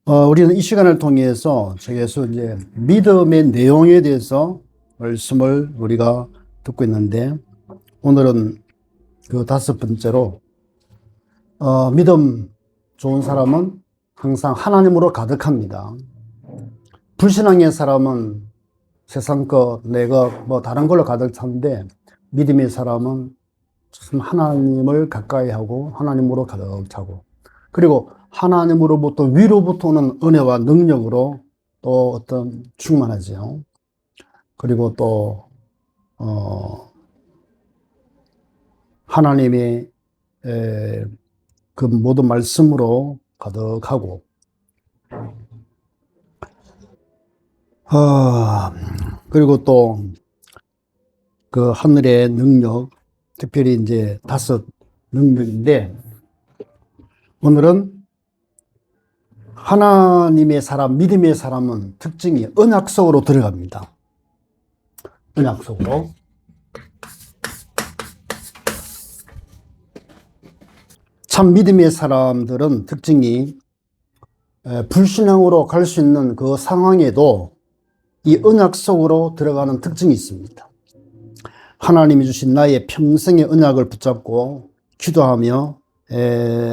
우리는 이 시간을 통해서 책에서 이제 믿음의 내용에 대해서 말씀을 우리가 듣고 있는데, 오늘은 그 다섯 번째로, 믿음 좋은 사람은 항상 하나님으로 가득합니다. 불신앙의 사람은 세상 것, 내 것, 뭐 다른 걸로 가득 찬데, 믿음의 사람은 참 하나님을 가까이 하고 하나님으로 가득 차고, 그리고 하나님으로부터 위로부터 오는 은혜와 능력으로 또 어떤 충만하죠. 그리고 또 하나님의 그 모든 말씀으로 가득하고, 그리고 또 그 하늘의 능력, 특별히 이제 다섯 능력인데, 오늘은 하나님의 사람, 믿음의 사람은 특징이 언약 속으로 들어갑니다. 언약 속으로. 참 믿음의 사람들은 특징이 불신앙으로 갈 수 있는 그 상황에도 이 언약 속으로 들어가는 특징이 있습니다. 하나님이 주신 나의 평생의 언약을 붙잡고 기도하며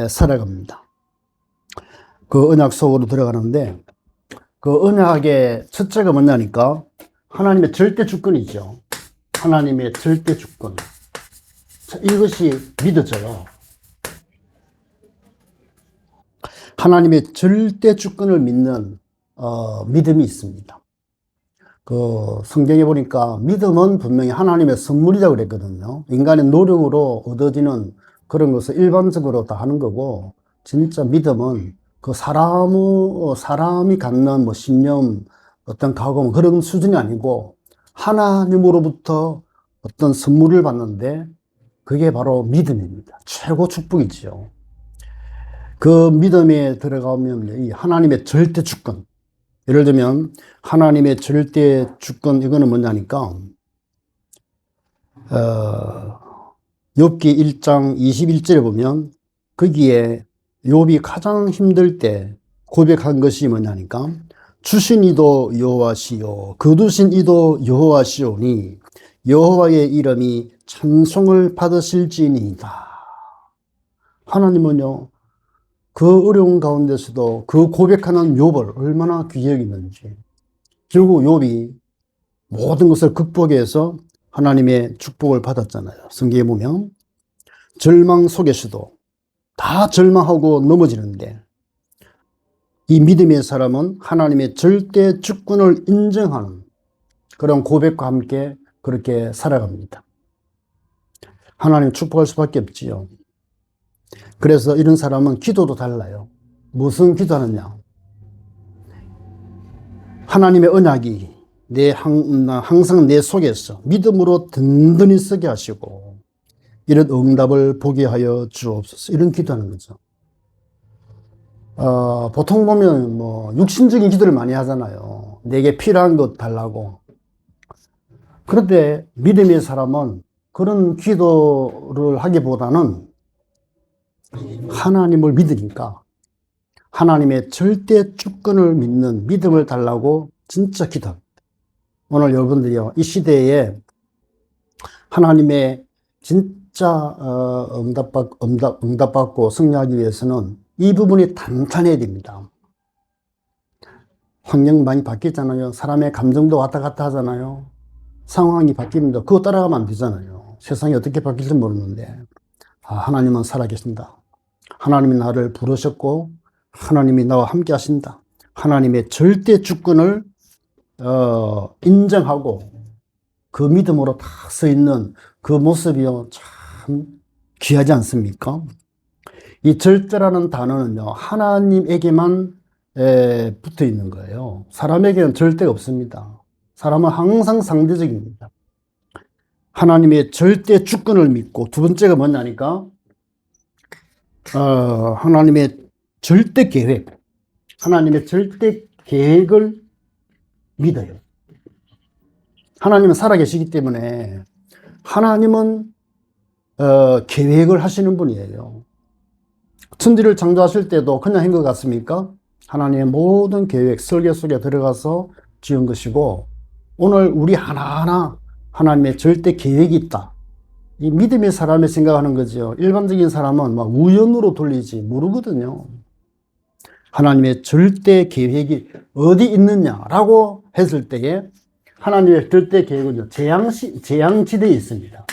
살아갑니다. 그 언약 속으로 들어가는데, 그 언약의 첫째가 뭐냐니까 하나님의 절대 주권이죠. 하나님의 절대 주권. 이것이 믿어져요. 하나님의 절대 주권을 믿는 믿음이 있습니다. 그 성경에 보니까 믿음은 분명히 하나님의 선물이라고 그랬거든요. 인간의 노력으로 얻어지는 그런 것을 일반적으로 다 하는 거고, 진짜 믿음은 그 사람이 갖는 뭐 신념, 어떤 각오, 그런 수준이 아니고 하나님으로부터 어떤 선물을 받는데, 그게 바로 믿음입니다. 최고 축복이지요. 그 믿음에 들어가면 이 하나님의 절대 주권, 예를 들면 하나님의 절대 주권, 이거는 뭐냐니까 욥기 1장 21절에 보면 거기에 욥이 가장 힘들 때 고백한 것이 뭐냐니까 주신 이도 여호와시요 거두신 이도 여호와시오니 여호와의 이름이 찬송을 받으실지니이다. 하나님은요, 그 어려운 가운데서도 그 고백하는 욥을 얼마나 귀히 여기는지. 결국 욥이 모든 것을 극복해서 하나님의 축복을 받았잖아요. 성경에 보면 절망 속에서도 다 절망하고 넘어지는데, 이 믿음의 사람은 하나님의 절대 주권을 인정하는 그런 고백과 함께 그렇게 살아갑니다. 하나님 축복할 수밖에 없지요. 그래서 이런 사람은 기도도 달라요. 무슨 기도하느냐? 하나님의 언약이 항상 내 속에서 믿음으로 든든히 서게 하시고 이런 응답을 보게 하여 주옵소서. 이런 기도하는 거죠. 보통 보면 뭐 육신적인 기도를 많이 하잖아요. 내게 필요한 것 달라고. 그런데 믿음의 사람은 그런 기도를 하기보다는 하나님을 믿으니까 하나님의 절대 주권을 믿는 믿음을 달라고 진짜 기도합니다. 오늘 여러분들이요, 이 시대에 하나님의 진짜 응답받고 승리하기 위해서는 이 부분이 단단해야 됩니다. 환경 많이 바뀌었잖아요. 사람의 감정도 왔다 갔다 하잖아요. 상황이 바뀝니다. 그거 따라가면 안 되잖아요. 세상이 어떻게 바뀔지 모르는데, 하나님은 살아계신다. 하나님이 나를 부르셨고 하나님이 나와 함께 하신다. 하나님의 절대 주권을 인정하고 그 믿음으로 다 서 있는 그 모습이요, 참 귀하지 않습니까? 이 절대라는 단어는요, 하나님에게만 붙어 있는 거예요. 사람에게는 절대가 없습니다. 사람은 항상 상대적입니다. 하나님의 절대 주권을 믿고, 두 번째가 뭐냐니까 하나님의 절대 계획, 하나님의 절대 계획을 믿어요. 하나님은 살아계시기 때문에 하나님은 계획을 하시는 분이에요. 천지를 창조하실 때도 그냥 한 것 같습니까? 하나님의 모든 계획, 설계 속에 들어가서 지은 것이고, 오늘 우리 하나하나 하나님의 절대 계획이 있다. 이 믿음의 사람이 생각하는 거죠. 일반적인 사람은 막 우연으로 돌리지 모르거든요. 하나님의 절대 계획이 어디 있느냐라고 했을 때에 하나님의 절대 계획은요, 재앙지대에 있습니다.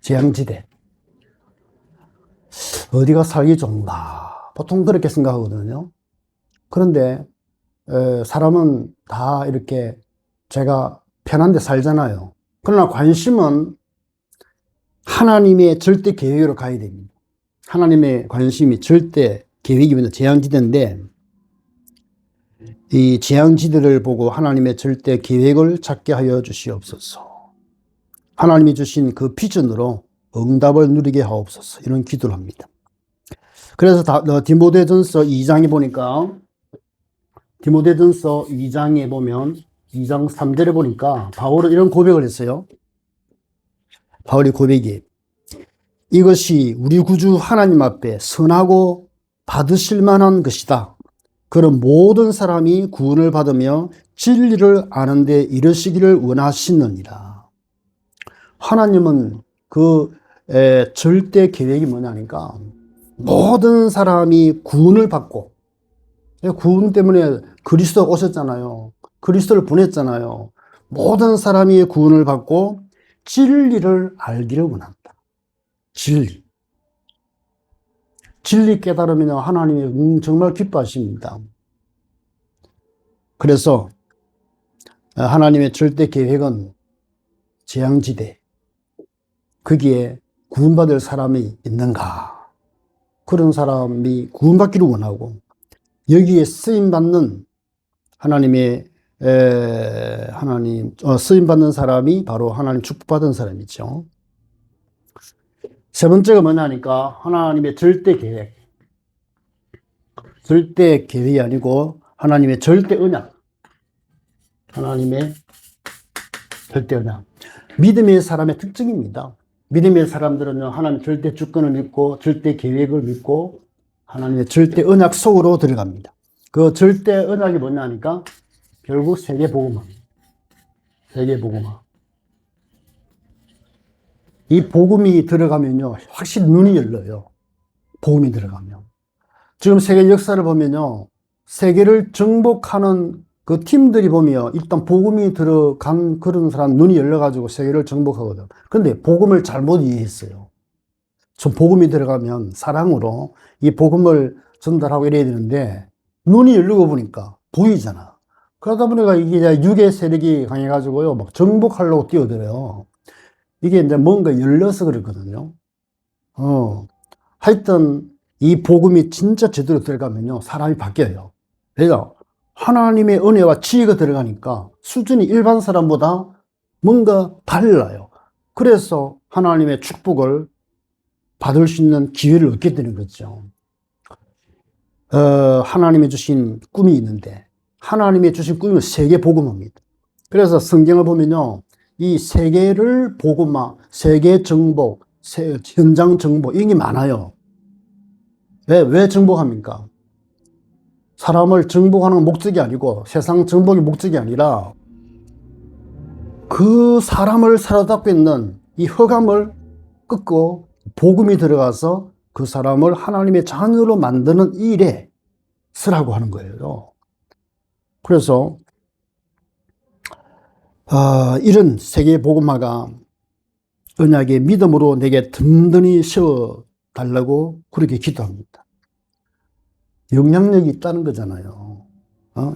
재앙지대. 어디가 살기 좋은가. 보통 그렇게 생각하거든요. 그런데, 사람은 다 이렇게 제가 편한 데 살잖아요. 그러나 관심은 하나님의 절대 계획으로 가야 됩니다. 하나님의 관심이 절대 계획이면 재앙지대인데, 이 재앙지대를 보고 하나님의 절대 계획을 찾게 하여 주시옵소서. 하나님이 주신 그 비전으로 응답을 누리게 하옵소서. 이런 기도를 합니다. 그래서 디모데전서 2장에 보니까, 디모데전서 2장에 보면 2장 3절에 보니까 바울은 이런 고백을 했어요. 바울의 고백이, 이것이 우리 구주 하나님 앞에 선하고 받으실 만한 것이다. 그런 모든 사람이 구원을 받으며 진리를 아는 데 이르시기를 원하시느니라. 하나님은 그 절대 계획이 뭐냐니까 모든 사람이 구원을 받고, 구원 때문에 그리스도가 오셨잖아요. 그리스도를 보냈잖아요. 모든 사람이 구원을 받고 진리를 알기를 원한다. 진리 깨달으면 하나님이 정말 기뻐하십니다. 그래서 하나님의 절대 계획은 재앙지대, 거기에 구원받을 사람이 있는가? 그런 사람이 구원받기를 원하고, 여기에 쓰임받는 쓰임받는 사람이 바로 하나님 축복받은 사람이죠. 세 번째가 뭐냐니까 하나님의 절대 계획. 절대 계획이 아니고 하나님의 절대 언약. 하나님의 절대 언약. 믿음의 사람의 특징입니다. 믿음의 사람들은요, 하나님 절대 주권을 믿고 절대 계획을 믿고 하나님의 절대 언약 속으로 들어갑니다. 그 절대 언약이 뭐냐니까 결국 세계복음화입니다. 세계복음화. 이 복음이 들어가면요, 확실히 눈이 열려요. 복음이 들어가면. 지금 세계 역사를 보면요, 세계를 정복하는 그 팀들이 보면 일단 복음이 들어간 그런 사람 눈이 열려가지고 세계를 정복하거든. 근데 복음을 잘못 이해했어요. 좀 복음이 들어가면 사랑으로 이 복음을 전달하고 이래야 되는데 눈이 열리고 보니까 보이잖아. 그러다 보니까 이게 육의 세력이 강해가지고요, 막 정복하려고 뛰어들어요. 이게 이제 뭔가 열려서 그렇거든요. 하여튼, 이 복음이 진짜 제대로 들어가면요, 사람이 바뀌어요. 그래서 하나님의 은혜와 지혜가 들어가니까 수준이 일반 사람보다 뭔가 달라요. 그래서 하나님의 축복을 받을 수 있는 기회를 얻게 되는 거죠. 하나님이 주신 꿈이 있는데, 하나님이 주신 꿈은 세계 복음화입니다. 그래서 성경을 보면요, 이 세계를 복음화, 세계 정복, 현장 정복, 이게 많아요. 왜 정복합니까? 사람을 정복하는 목적이 아니고, 세상 정복이 목적이 아니라, 그 사람을 사로잡고 있는 이 흑암을 끊고, 복음이 들어가서 그 사람을 하나님의 자녀로 만드는 일에 쓰라고 하는 거예요. 그래서, 이런 세계 복음화가 언약의 믿음으로 내게 든든히 세워 달라고 그렇게 기도합니다. 영향력이 있다는 거잖아요.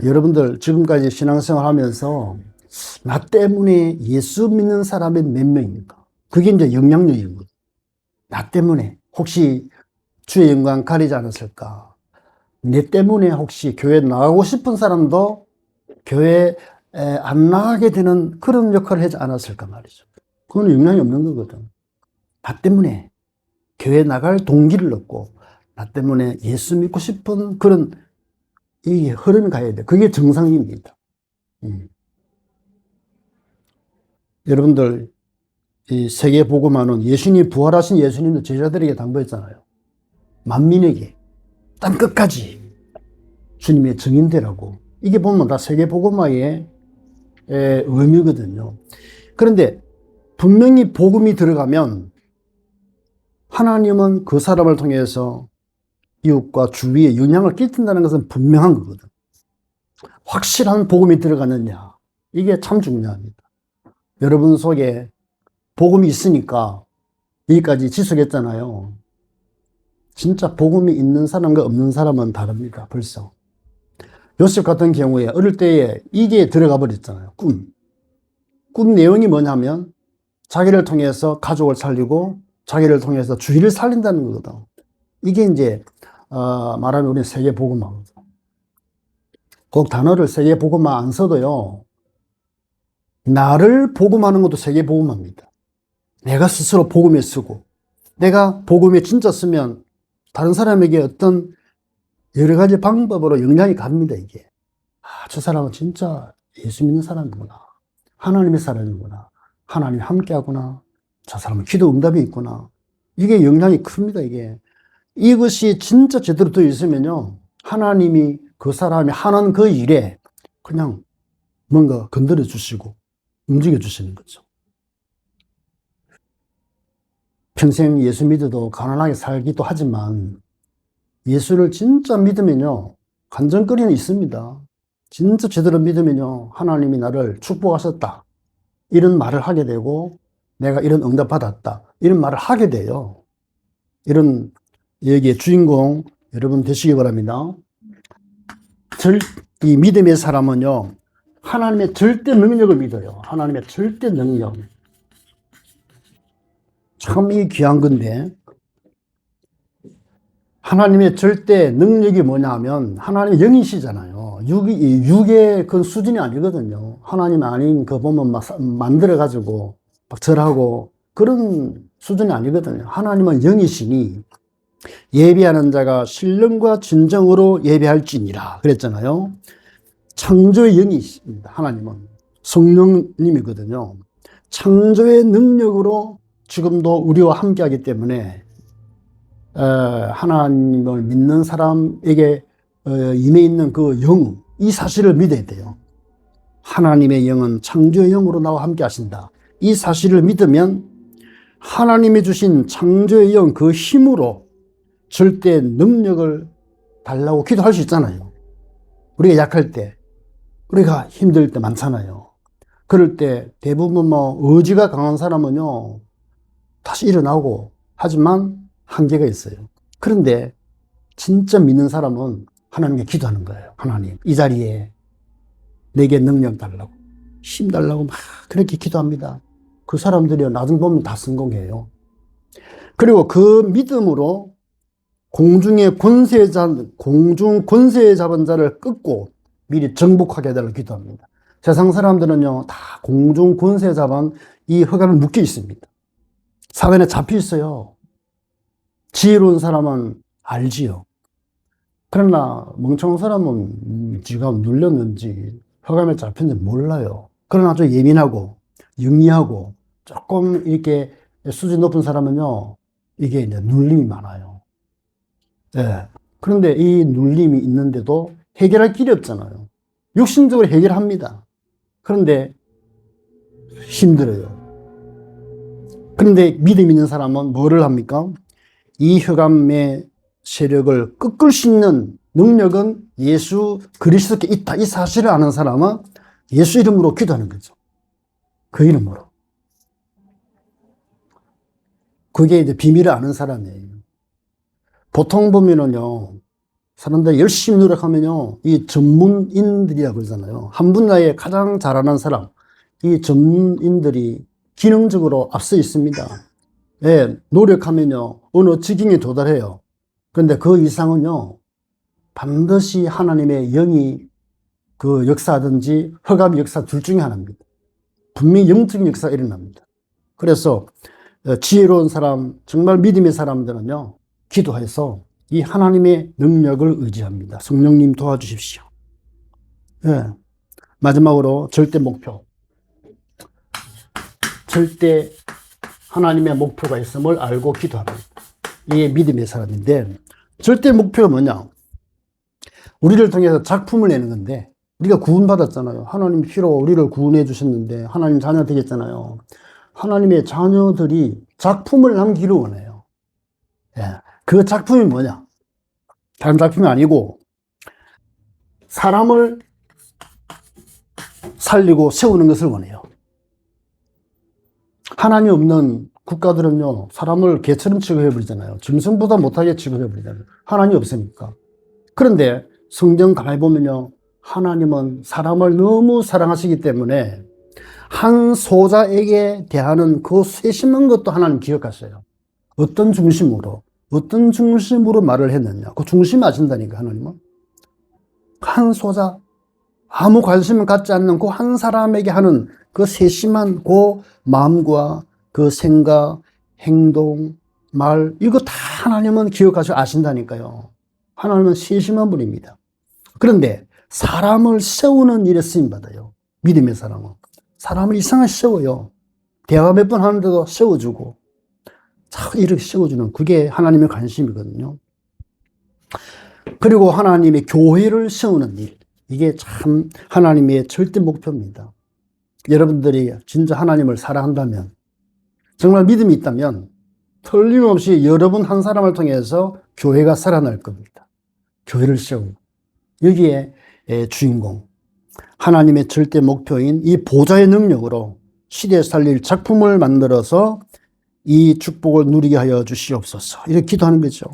여러분들 지금까지 신앙생활 하면서 나 때문에 예수 믿는 사람이 몇 명입니까? 그게 이제 영향력인 거죠. 나 때문에 혹시 주의 영광 가리지 않았을까? 내 때문에 혹시 교회 나가고 싶은 사람도 교회 안 나가게 되는 그런 역할을 하지 않았을까 말이죠. 그건 영향이 없는 거거든. 나 때문에 교회 나갈 동기를 얻고 나 때문에 예수 믿고 싶은 그런 이 흐름이 가야 돼. 그게 정상입니다. 여러분들 이 세계 복음화는 예수님 부활하신 예수님도 제자들에게 당부했잖아요. 만민에게 땅 끝까지 주님의 증인되라고. 이게 보면 다 세계복음화의 의미거든요. 그런데 분명히 복음이 들어가면 하나님은 그 사람을 통해서 이웃과 주위에 영향을 끼친다는 것은 분명한 거거든. 확실한 복음이 들어가느냐, 이게 참 중요합니다. 여러분 속에 복음이 있으니까 여기까지 지속했잖아요. 진짜 복음이 있는 사람과 없는 사람은 다릅니다. 벌써 요셉 같은 경우에 어릴 때에 이게 들어가 버렸잖아요. 꿈 내용이 뭐냐면 자기를 통해서 가족을 살리고 자기를 통해서 주위를 살린다는 거거든. 이게 이제 말하면 우리는 세계복음화거든. 꼭 단어를 세계복음화 안 써도요, 나를 복음하는 것도 세계복음화입니다. 내가 스스로 복음에 쓰고, 내가 복음에 진짜 쓰면 다른 사람에게 어떤 여러 가지 방법으로 영향이 갑니다, 이게. 저 사람은 진짜 예수 믿는 사람이구나. 하나님의 사람이구나. 하나님이 함께하구나. 저 사람은 기도 응답이 있구나. 이게 영향이 큽니다, 이게. 이것이 진짜 제대로 되어 있으면요, 하나님이 그 사람이 하는 그 일에 그냥 뭔가 건드려 주시고 움직여 주시는 거죠. 평생 예수 믿어도 가난하게 살기도 하지만 예수를 진짜 믿으면요, 간증거리는 있습니다. 진짜 제대로 믿으면요, 하나님이 나를 축복하셨다, 이런 말을 하게 되고, 내가 이런 응답 받았다, 이런 말을 하게 돼요. 이런 여기에 주인공 여러분 되시기 바랍니다. 이 믿음의 사람은요, 하나님의 절대 능력을 믿어요. 하나님의 절대 능력. 참 이 귀한 건데, 하나님의 절대 능력이 뭐냐 하면 하나님의 영이시잖아요. 육의 그 수준이 아니거든요. 하나님 아닌 그 보면 막 만들어가지고 막 절하고 그런 수준이 아니거든요. 하나님은 영이시니 예비하는 자가 신령과 진정으로 예배할지니라 그랬잖아요. 창조의 영이십니다. 하나님은 성령님이거든요. 창조의 능력으로 지금도 우리와 함께하기 때문에 하나님을 믿는 사람에게 임해 있는 그 영, 이 사실을 믿어야 돼요. 하나님의 영은 창조의 영으로 나와 함께 하신다. 이 사실을 믿으면 하나님이 주신 창조의 영, 그 힘으로 절대 능력을 달라고 기도할 수 있잖아요. 우리가 약할 때, 우리가 힘들 때 많잖아요. 그럴 때 대부분 의지가 강한 사람은요, 다시 일어나고 하지만 한계가 있어요. 그런데 진짜 믿는 사람은 하나님께 기도하는 거예요. 하나님, 이 자리에 내게 능력 달라고, 힘 달라고 막 그렇게 기도합니다. 그 사람들이 나중 보면 다 성공해요. 그리고 그 믿음으로 공중 권세 잡은 자를 끊고 미리 정복하게 해달라고 기도합니다. 세상 사람들은요, 다 공중 권세 잡은 이 흑암에 묶여 있습니다. 사단에 잡혀 있어요. 지혜로운 사람은 알지요. 그러나 멍청한 사람은 지가 눌렸는지 흑암에 잡혔는지 몰라요. 그러나 아주 예민하고 영리하고 조금 이렇게 수준 높은 사람은요, 이게 이제 눌림이 많아요. 네. 그런데 이 눌림이 있는데도 해결할 길이 없잖아요. 육신적으로 해결합니다. 그런데 힘들어요. 그런데 믿음 있는 사람은 뭐를 합니까? 이 흑암의 세력을 꺾을 수 있는 능력은 예수 그리스도께 있다. 이 사실을 아는 사람은 예수 이름으로 기도하는 거죠. 그 이름으로. 그게 이제 비밀을 아는 사람이에요. 보통 보면은요, 사람들이 열심히 노력하면요, 이 전문인들이라고 그러잖아요. 한 분야에 가장 잘하는 사람, 이 전문인들이 기능적으로 앞서 있습니다. 예, 노력하면요, 어느 지경에 도달해요. 그런데 그 이상은요, 반드시 하나님의 영이 그 역사든지 흑암 역사 둘 중에 하나입니다. 분명히 영적인 역사가 일어납니다. 그래서 지혜로운 사람, 정말 믿음의 사람들은요, 기도해서 이 하나님의 능력을 의지합니다. 성령님 도와주십시오. 예. 마지막으로 절대 목표. 절대 하나님의 목표가 있음을 알고 기도합니다. 이게 믿음의 사람인데, 절대 목표가 뭐냐? 우리를 통해서 작품을 내는 건데, 우리가 구원받았잖아요. 하나님 피로 우리를 구원해 주셨는데 하나님 자녀 되겠잖아요. 하나님의 자녀들이 작품을 남기를 원해요. 예. 그 작품이 뭐냐? 다른 작품이 아니고 사람을 살리고 세우는 것을 원해요. 하나님 없는 국가들은요, 사람을 개처럼 취급해버리잖아요. 짐승보다 못하게 취급해버리잖아요. 하나님 없으니까. 그런데 성경 가만히 보면요, 하나님은 사람을 너무 사랑하시기 때문에 한 소자에게 대하는 그 세심한 것도 하나님 기억하셔요. 어떤 중심으로 말을 했느냐. 그 중심 아신다니까, 하나님은. 한 소자, 아무 관심을 갖지 않는 그 한 사람에게 하는 그 세심한 그 마음과 그 생각, 행동, 말, 이거 다 하나님은 기억하시고 아신다니까요. 하나님은 세심한 분입니다. 그런데 사람을 세우는 일에 쓰임받아요. 믿음의 사람은. 사람을 이상하게 세워요. 대화 몇 번 하는데도 세워주고, 참 이렇게 세워주는 그게 하나님의 관심이거든요. 그리고 하나님의 교회를 세우는 일. 이게 참 하나님의 절대 목표입니다. 여러분들이 진짜 하나님을 사랑한다면, 정말 믿음이 있다면 틀림없이 여러분 한 사람을 통해서 교회가 살아날 겁니다. 교회를 세우고 여기에 주인공, 하나님의 절대 목표인 이 보좌의 능력으로 시대에 살릴 작품을 만들어서 이 축복을 누리게 하여 주시옵소서. 이렇게 기도하는 거죠.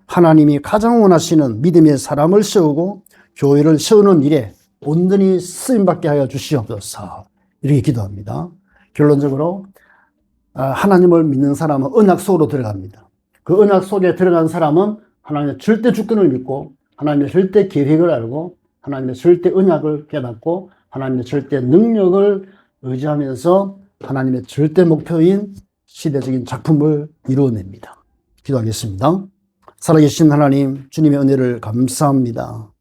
하나님이 가장 원하시는 믿음의 사람을 세우고 교회를 세우는 일에 온전히 쓰임받게 하여 주시옵소서. 이렇게 기도합니다. 결론적으로 하나님을 믿는 사람은 언약 속으로 들어갑니다. 그 언약 속에 들어간 사람은 하나님의 절대 주권을 믿고 하나님의 절대 계획을 알고 하나님의 절대 언약을 깨닫고 하나님의 절대 능력을 의지하면서 하나님의 절대 목표인 시대적인 작품을 이루어냅니다. 기도하겠습니다. 살아계신 하나님, 주님의 은혜를 감사합니다.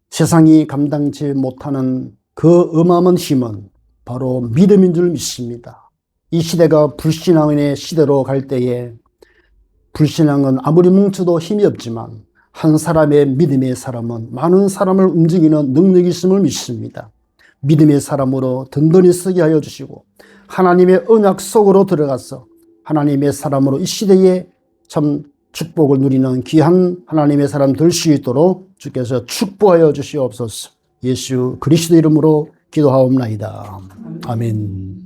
세상이 감당치 못하는 그 어마어마한 힘은 바로 믿음인 줄 믿습니다. 이 시대가 불신앙의 시대로 갈 때에 불신앙은 아무리 뭉쳐도 힘이 없지만 한 사람의 믿음의 사람은 많은 사람을 움직이는 능력이 있음을 믿습니다. 믿음의 사람으로 든든히 서게 하여 주시고 하나님의 언약 속으로 들어가서 하나님의 사람으로 이 시대에 참 축복을 누리는 귀한 하나님의 사람 될 수 있도록 주께서 축복하여 주시옵소서. 예수 그리스도 이름으로 기도하옵나이다. 아멘.